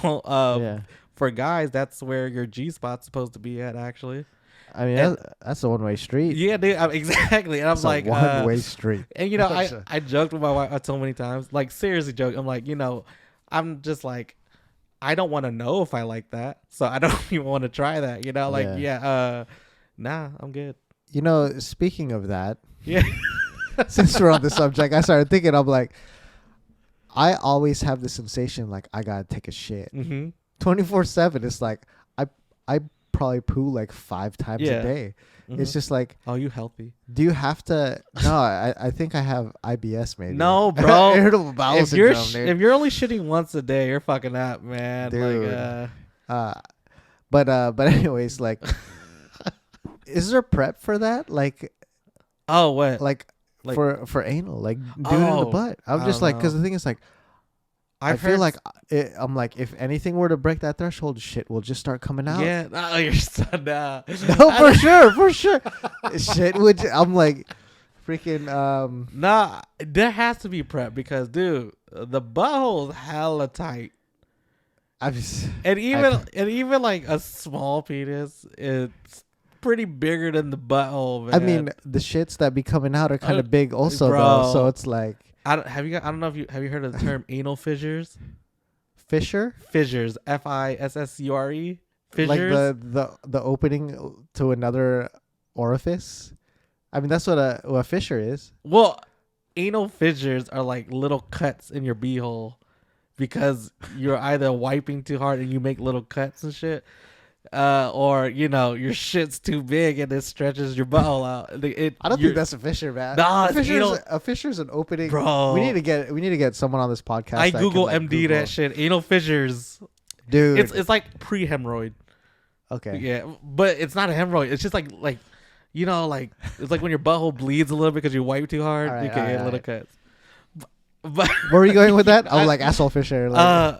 for guys, that's where your G spot's supposed to be at, actually. I mean, that's a one-way street. Yeah, dude, exactly. And I'm like, one-way street. And I joked with my wife so many times, like, seriously joke. I'm like, I'm just like, I don't want to know if I like that, so I don't even want to try that. Nah, I'm good. Speaking of that, yeah. Since we're on the subject, I started thinking, I'm like, I always have the sensation like I gotta take a shit 24/7. It's like I probably poo like 5 times a day. It's just like, oh, you healthy? Do you have to? No, I think I have IBS maybe. No, bro. Irritable bowel syndrome, dude. If you're only shitting once a day, you're fucking up, man. Dude. But anyways, like, is there prep for that? Like, oh, what? Like for anal, like doing it in the butt. I'm just like, because the thing is, like, I feel like I'm like, if anything were to break that threshold, shit will just start coming out. Yeah, oh, you're so nah. No, for sure. Shit would. I'm like, freaking. Nah, there has to be prep because, dude, the butthole's hella tight. And even like a small penis, it's pretty bigger than the butthole, man. I mean, the shits that be coming out are kind of big also, though. So it's like, I don't know if you heard of the term anal fissures? Fissure? Fissures, FISSURE. Fissures. Like the opening to another orifice. I mean, that's what a fissure is. Well, anal fissures are like little cuts in your beehole because you're either wiping too hard and you make little cuts and shit. Or your shit's too big and it stretches your butthole out. I don't think that's a fissure, man. Nah, a fissure's an opening. Bro, we need to get someone on this podcast. I Google MD that shit. Anal fissures, dude. It's like pre-hemorrhoid. Okay. Yeah, but it's not a hemorrhoid. It's just like like it's like when your butthole bleeds a little bit because you wipe too hard. You can get little cuts. But where are you going with that? Like asshole fissure. Like,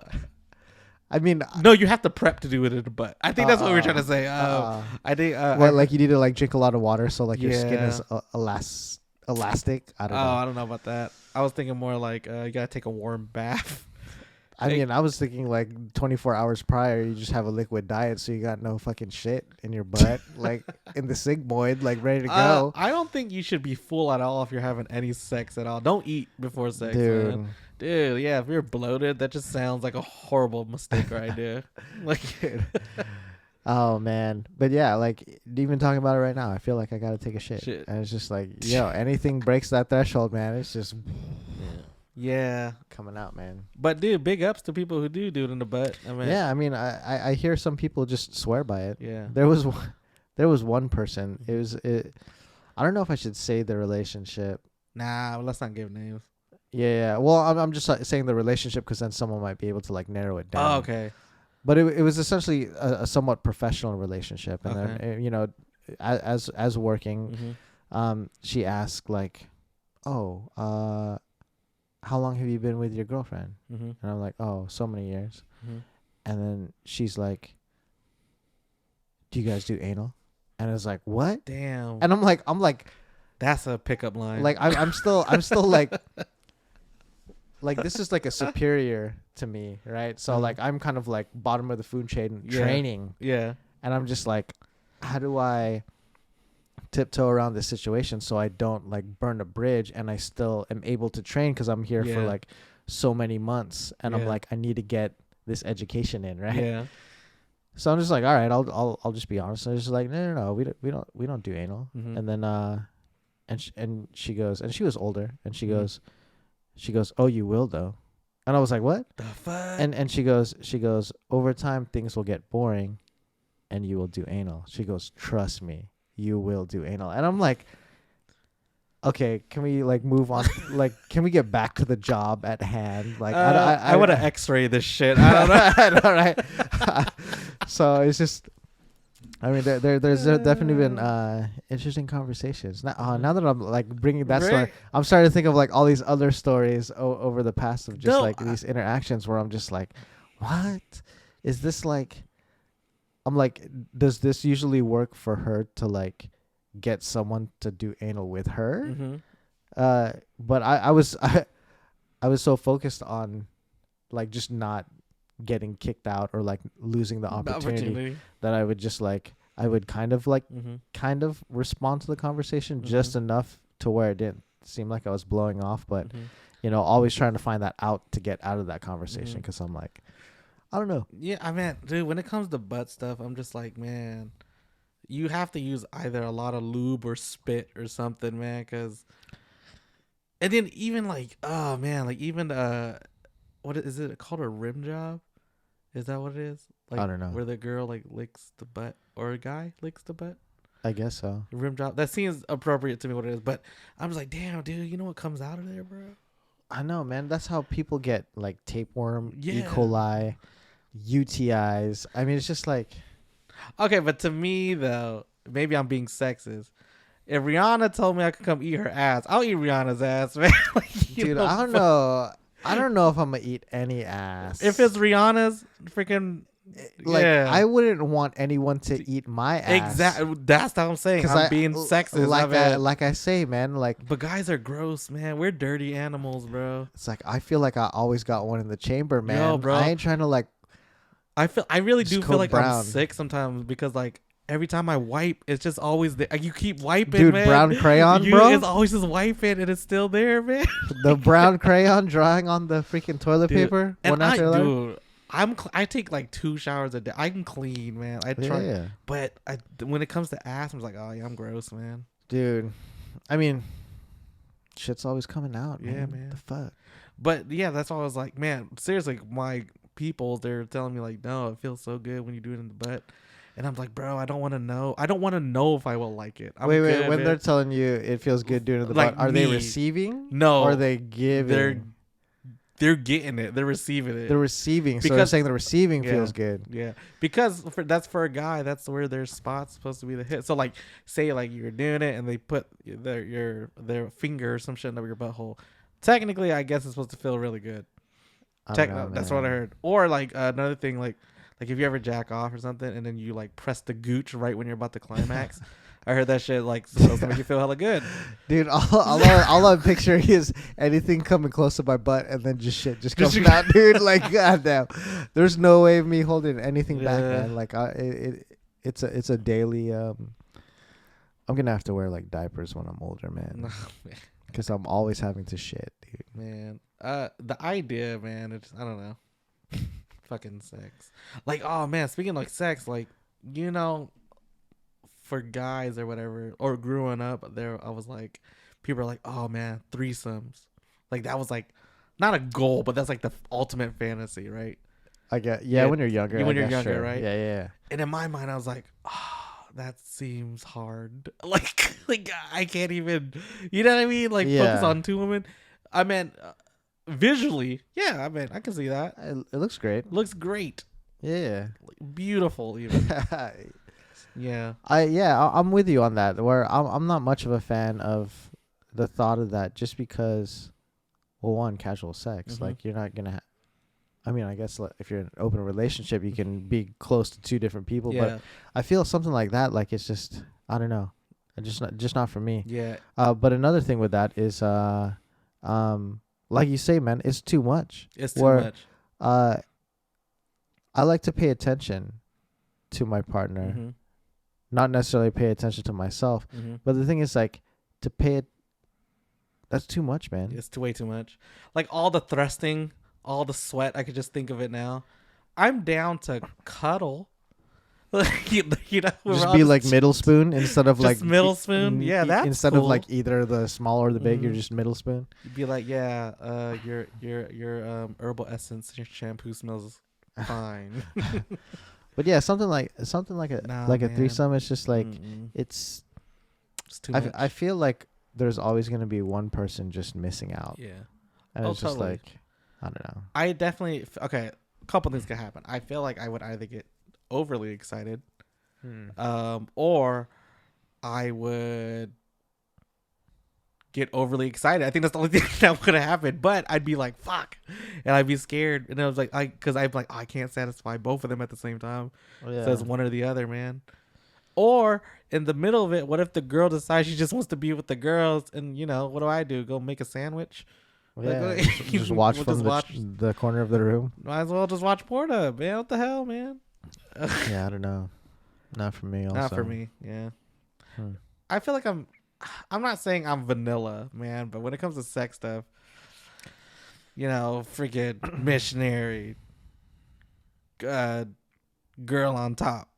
I mean, no, you have to prep to do it in the butt. I think that's what we're trying to say. I think like you need to like drink a lot of water so like your skin is elastic. I don't know. I don't know about that. I was thinking more like you gotta take a warm bath. I mean, I was thinking like 24 hours prior, you just have a liquid diet, so you got no fucking shit in your butt, like in the sigmoid, like ready to go. I don't think you should be full at all if you're having any sex at all. Don't eat before sex, Dude. man. Dude, yeah, if you're bloated, that just sounds like a horrible mistake right there. Like, Oh man, but yeah, like even talking about it right now, I feel like I gotta take a shit. And it's just like, anything breaks that threshold, man. It's just yeah, coming out, man. But dude, big ups to people who do it in the butt. I mean, Yeah, I mean, I hear some people just swear by it. yeah. There was one person. I don't know if I should say the relationship. Nah, let's not give names. Yeah. Well, I'm just saying the relationship because then someone might be able to like narrow it down. Oh, okay. But it was essentially a somewhat professional relationship, and Okay. then as working, Mm-hmm. she asked like, "Oh, how long have you been with your girlfriend?" Mm-hmm. And I'm like, "Oh, so many years." Mm-hmm. And then she's like, "Do you guys do anal?" And I was like, "What?" Damn. And I'm like, That's a pickup line. like I'm still like this is like a superior to me, right? So like I'm kind of like bottom of the food chain training, yeah. and I'm just like, how do I tiptoe around this situation so I don't like burn a bridge and I still am able to train because I'm here for Yeah. like so many months, and I'm Yeah. like, I need to get this education in, right? Yeah. So I'm just like, all right, I'll just be honest. I was just like, no, we don't do anal. Mhm. And then and she goes, and she was older, and she Mhm. goes, oh, you will though. And I was like, what? The fuck? And she goes, over time things will get boring, and you will do anal. She goes, trust me, you will do anal. And I'm like, okay, can we like move on? Like, can we get back to the job at hand? Like, I would have X-rayed this shit. I don't know. I know, right? So it's just, I mean, there's definitely been interesting conversations. Now that I'm like bringing that story, Right. I'm starting to think of like all these other stories over the past of just No, like these interactions where I'm just like, what is this like? I'm like, does this usually work for her to like get someone to do anal with her? Mm-hmm. But I was so focused on like just not getting kicked out or like losing the opportunity that I would just like I would kind of respond to the conversation just enough to where it didn't seem like I was blowing off, but always trying to find that out to get out of that conversation because I'm like, I don't know. Yeah, I mean, dude, when it comes to butt stuff, I'm just like, man, you have to use either a lot of lube or spit or something, man, because. And then even like, oh man, like even what is it called, a rim job? Is that what it is? Like, I don't know. Where the girl like licks the butt or a guy licks the butt. I guess so. Rim job. That seems appropriate to me. What it is, but I'm just like, damn, dude, you know what comes out of there, bro? I know, man. That's how people get like tapeworm, E. Yeah. coli, UTIs. I mean, it's just like, Okay, but to me though, maybe I'm being sexist. If Rihanna told me I could come eat her ass, I'll eat Rihanna's ass, man. Like, dude, I don't know. I don't know if I'm gonna eat any ass. If it's Rihanna's freaking, like, yeah. I wouldn't want anyone to eat my ass. Exactly. That's what I'm saying. I'm being sexist. Like I say, man. Like, but guys are gross, man. We're dirty animals, bro. it's like I feel like I always got one in the chamber, man. Yo, bro. I ain't trying to like. I really do Just feel go like brown. I'm sick sometimes because like every time I wipe, it's just always there. You keep wiping, Dude, man. brown crayon, bro? It's always just wiping and it's still there, man. The brown crayon drying on the freaking toilet Dude, paper. And One after the other. dude, I take like 2 showers a day. I'm clean, man. I try, Yeah, but when it comes to ass, I'm just like, oh yeah, I'm gross, man. dude. I mean, shit's always coming out. Yeah, man. man. The fuck. But yeah, that's why I was like, man, seriously, my people, they're telling me like, no, it feels so good when you do it in the butt. And I'm like, bro, I don't want to know. I don't want to know if I will like it. I'm Wait. good, When man. they're telling you it feels good doing it in the Like butt, are they me. receiving? No. Or are they giving? They're getting it. They're receiving it. They're receiving. So they're Because- saying the receiving Yeah. feels good. Yeah, because that's for a guy. That's where their spot's supposed to be the hit. So like, say like you're doing it and they put their finger or some shit over your butthole. Technically, I guess it's supposed to feel really good. I don't know, That's what I man. heard. Or like another thing, like if you ever jack off or something and then you like press the gooch right when you're about to climax. I heard that shit like supposed to make you feel hella good. Dude, all I picture is anything coming close to my butt and then just shit just coming out, dude. Like, goddamn, there's no way of me holding anything back, man. Like, it's a daily. I'm gonna have to wear like diapers when I'm older, man, because I'm always having to shit, dude. Man, the idea, man, it's I don't know, fucking sex. Like, oh man, speaking of, like sex, like you know. For guys or whatever, or growing up there, I was like, people are like, oh man, threesomes. Like that was like, not a goal, but that's like the ultimate fantasy, right? I get, yeah, when you're younger. When you're guess, younger, sure. right? Yeah. And in my mind, I was like, oh, that seems hard. Like I can't even, you know what I mean? Like focus on two women. I mean, visually, yeah, I mean, I can see that. It looks great. Looks great. Yeah. Like, beautiful, even. Yeah. I'm with you on that. Where I'm not much of a fan of the thought of that, just because, well, one, casual sex. Mm-hmm. Like, you're not gonna. I mean, I guess if you're in an open relationship, you can be close to two different people. Yeah. But I feel something like that, like it's just, I don't know, just not for me. Yeah. But another thing with that is, like you say, man, it's too much. It's too much. I like to pay attention to my partner. Mm-hmm. Not necessarily pay attention to myself, but the thing is, like, to pay it, that's too much, man. It's way too much. Like all the thrusting, all the sweat. I could just think of it now. I'm down to cuddle. you know, just be like middle spoon instead of like middle spoon. Yeah, that's instead cool. of like either the small or the big. You're just middle spoon. You'd be like, yeah, your herbal essence, your shampoo smells fine. But yeah, something like a threesome. It's just like it's too much. I feel like there's always gonna be one person just missing out. Yeah, and it's totally. just like, I don't know. I definitely okay. A couple things could happen. I feel like I would either get overly excited, or I would get overly excited. I think that's the only thing that would have happened. But I'd be like, "Fuck," and I'd be scared. And I was like, because I'm like, I can't satisfy both of them at the same time. Yeah. So it's one or the other, man. Or in the middle of it, what if the girl decides she just wants to be with the girls? And what do? Go make a sandwich? Yeah, Like, just watch we'll from just the corner of the room. Might as well just watch porno, man. What the hell, man? Yeah, I don't know. Not for me. Also. Not for me. Yeah. I feel like I'm not saying I'm vanilla, man, but when it comes to sex stuff, freaking missionary, girl on top,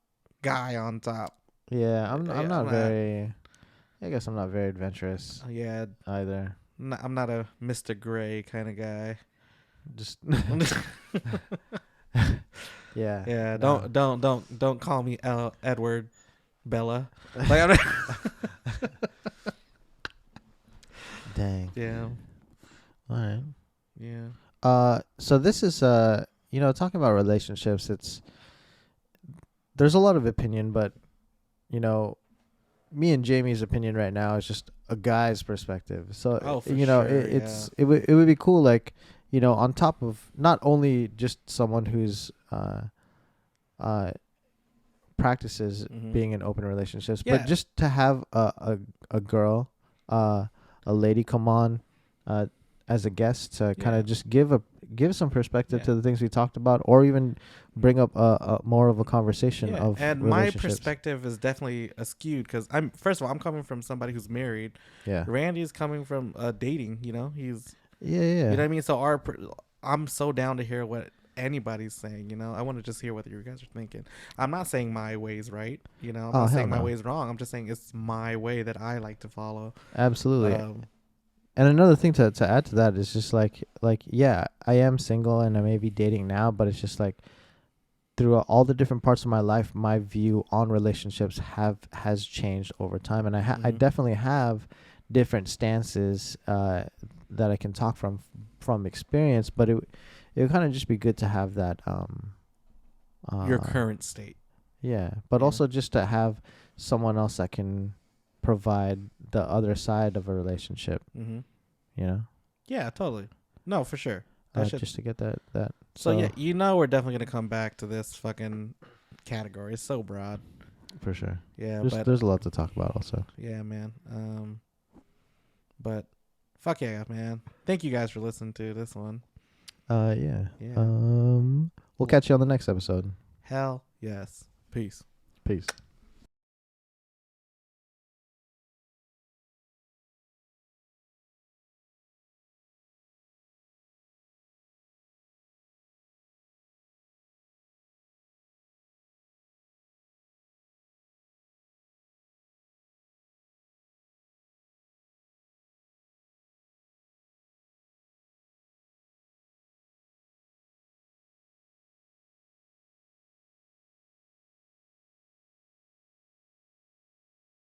guy on top. Yeah, I'm not very. I guess I'm not very adventurous. Yeah. Either. I'm not a Mr. Gray kind of guy. Just. Yeah. Yeah. No. Don't call me Edward Bella. Like, Dang. Yeah. All right. Yeah. So this is talking about relationships. There's a lot of opinion, but me and Jamie's opinion right now is just a guy's perspective. So it would be cool, like, on top of not only just someone who's practices being in open relationships, but just to have a girl, a lady come on as a guest to kind of just give some perspective to the things we talked about, or even bring up more of a conversation of and my perspective is definitely skewed because I'm coming from somebody who's married. Yeah, Randy's coming from dating. He's yeah. You know what I mean? So I'm so down to hear what anybody's saying. I want to just hear what you guys are thinking. I'm not saying my way's right. I'm not saying my way's wrong. I'm just saying it's my way that I like to follow. Absolutely. And another thing to add to that is just like yeah, I am single and I may be dating now, but it's just like through all the different parts of my life, my view on relationships has changed over time, and I definitely have different stances that I can talk from experience, but it would kind of just be good to have that your current state. Yeah, but also just to have someone else that can provide the other side of a relationship. Yeah, totally. No, for sure. Just to get that. So yeah, we're definitely gonna come back to this fucking category. It's so broad. For sure. Yeah, There's a lot to talk about also. Yeah, man. But fuck yeah, man. Thank you guys for listening to this one. Yeah. Yeah. We'll catch you on the next episode. Hell yes. Peace. Peace.